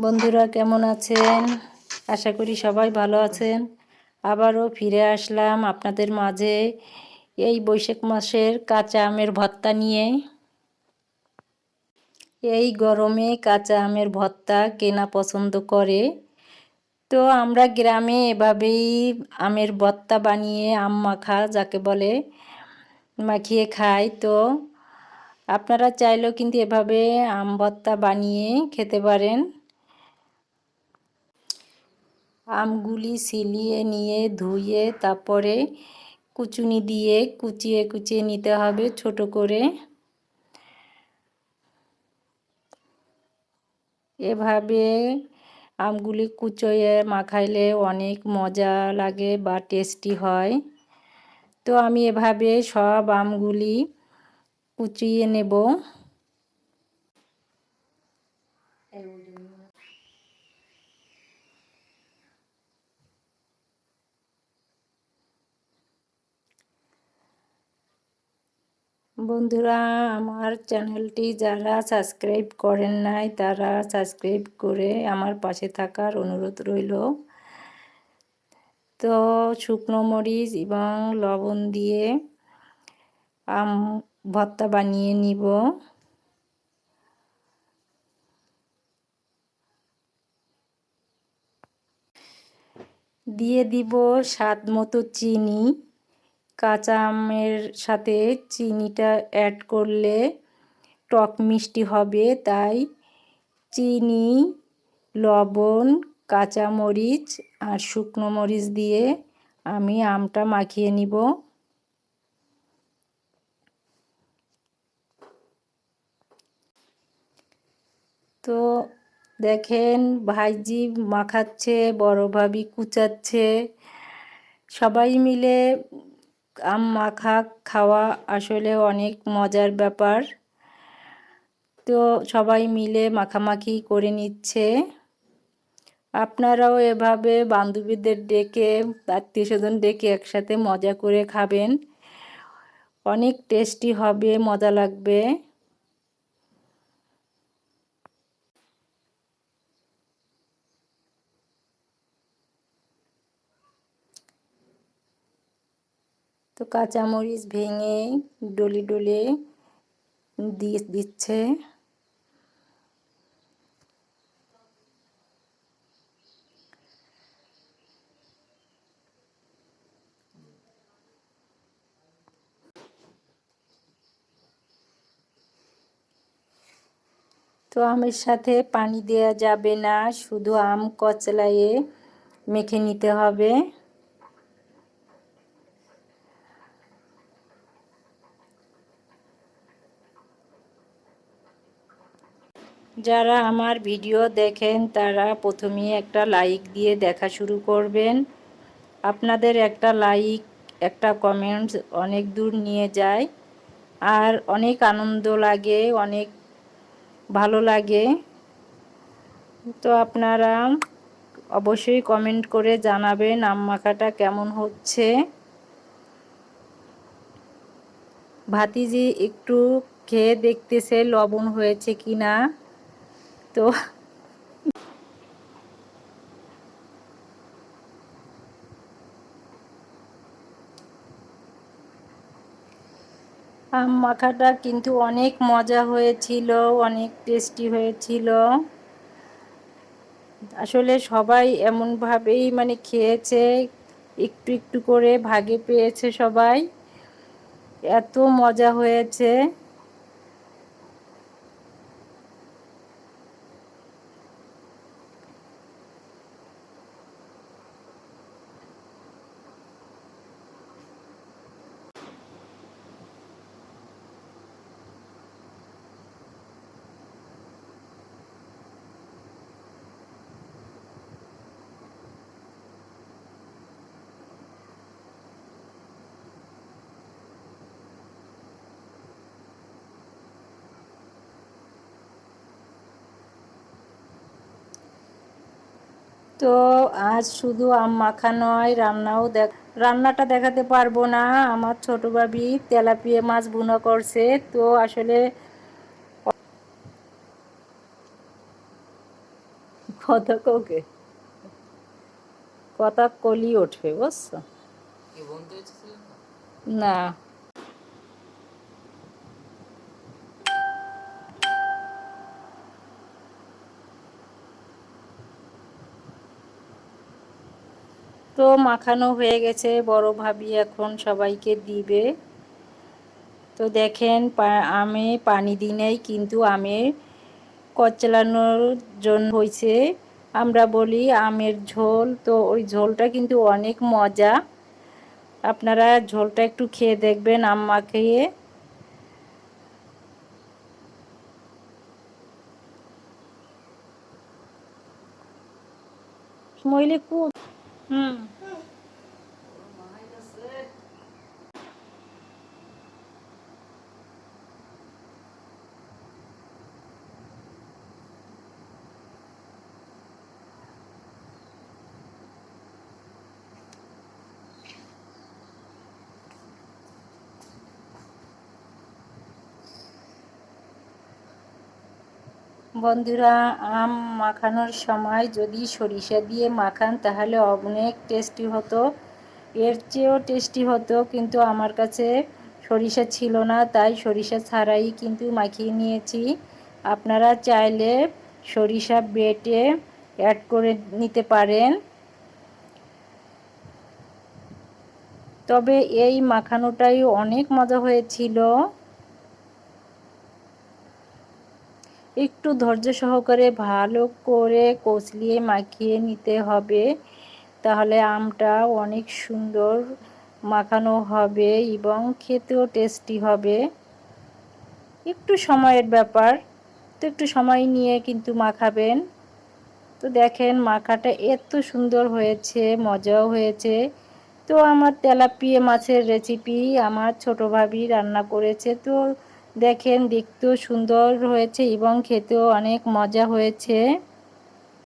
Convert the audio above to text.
বন্ধুরা কেমন আছেন? আশা করি সবাই ভালো আছেন। আবারও ফিরে আসলাম আপনাদের মাঝে এই বৈশাখ মাসের কাঁচা আমের ভর্তা নিয়ে। এই গরমে কাঁচা আমের ভর্তা কে না পছন্দ করে। তো আমরা গ্রামে এভাবেই আমের ভর্তা বানিয়ে আম মাখা যাকে বলে মাখিয়ে খাই। তো আপনারা চাইলেও কিন্তু এভাবে আম ভর্তা বানিয়ে খেতে পারেন। আমগুলি ছিলিয়ে নিয়ে ধুয়ে তারপরে কুচুনি দিয়ে কুচিয়ে কুচিয়ে নিতে হবে ছোট করে। এভাবে আমগুলি কুচোয়ে মাখাইলে অনেক মজা লাগে বা টেস্টি হয়। তো আমি এভাবে সব আমগুলি কুচিয়ে নেব। বন্ধুরা, আমার চ্যানেলটি যারা সাবস্ক্রাইব করেন নাই তারা সাবস্ক্রাইব করে আমার পাশে থাকার অনুরোধ রইল। তো শুকনো মরিচ এবং লবণ দিয়ে আম ভর্তা বানিয়ে নিব। দিয়ে দিব স্বাদ মতো চিনি। কাঁচা আমের সাথে চিনিটা অ্যাড করলে টক মিষ্টি হবে, তাই চিনি, লবণ, কাঁচা মরিচ আর শুকনো মরিচ দিয়ে আমি আমটা মাখিয়ে নিব। তো দেখেন ভাইজি মাখাচ্ছে, বড় ভাবি কুচাচ্ছে, সবাই মিলে আম মাখা খাওয়া আসলে অনেক মজার ব্যাপার। তো সবাই মিলে মাখামাখি করে নিচ্ছে। আপনারাও এভাবে বান্ধবীদের ডেকে, আত্মীয়স্বজন ডেকে একসাথে মজা করে খাবেন। অনেক টেস্টি হবে, মজা লাগবে। তো কাঁচামরিচ ভেঙে ডলে ডলে দিয়ে দিচ্ছে। তো আমের সাথে পানি দেওয়া যাবে না, শুধু আম কচলায়ে মেখে নিতে হবে। যারা আমার ভিডিও দেখেন তারা প্রথমেই একটা লাইক দিয়ে দেখা শুরু করবেন। আপনাদের একটা লাইক, একটা কমেন্টস অনেক দূর নিয়ে যায় আর অনেক আনন্দ লাগে, অনেক ভালো লাগে। তো আপনারা অবশ্যই কমেন্ট করে জানাবেন আম মাখাটা কেমন হচ্ছে। ভাতিজি একটু খেয়ে দেখতেছে লবণ হয়েছে কিনা। তো আম মাখাটা কিন্তু অনেক মজা হয়েছিল, অনেক টেস্টি হয়েছিল। আসলে সবাই এমনভাবেই খেয়েছে, একটু একটু করে ভাগে পেয়েছে সবাই, এত মজা হয়েছে। তো আজ শুধু আম মাখা নয়, রান্নাটা দেখাতে পারবো না। আমার ছোট ভাবি তেলাপিয়া মাছ ভুনা করছে। তো আসলে কথা কাউকে কথা কলি উঠবে, বুঝছো? না, তো মাখানো হয়ে গেছে, বড় ভাবি এখন সবাইকে দিবে। তো দেখেন আমি পানি দিই নাই, কিন্তু আমের কচলানোর জন্য হয়েছে। আমরা বলি আমের ঝোল, তো ওই ঝোলটা কিন্তু অনেক মজা। আপনারা ঝোলটা একটু খেয়ে দেখবেন আম মাখিয়ে। মইলে খুব হুম বন্ধুরা, আম মাখানোর সময় যদি সরিষা দিয়ে মাখান তাহলে অনেক টেস্টি হতো, এর চেয়েও টেস্টি হতো, কিন্তু আমার কাছে সরিষা ছিল না, তাই সরিষা ছাড়াই কিন্তু মাখিয়ে নিয়েছি। আপনারা চাইলে সরিষা বেটে অ্যাড করে নিতে পারেন। তবে এই মাখানোটাই অনেক মজা হয়েছিল। একটু ধৈর্য সহকারে ভালো করে কচলিয়ে মাখিয়ে নিতে হবে, তাহলে আমটা অনেক সুন্দর মাখানো হবে এবং খেতেও টেস্টি হবে। একটু সময়ের ব্যাপার, তো একটু সময় নিয়ে কিন্তু মাখাবেন। তো দেখেন মাখাটা এত সুন্দর হয়েছে, মজাও হয়েছে। তো আমার তেলাপিয়া মাছের রেসিপি আমার ছোট ভাবি রান্না করেছে। তো দেখেন দেখতেও সুন্দর হয়েছে এবং খেতেও অনেক মজা হয়েছে।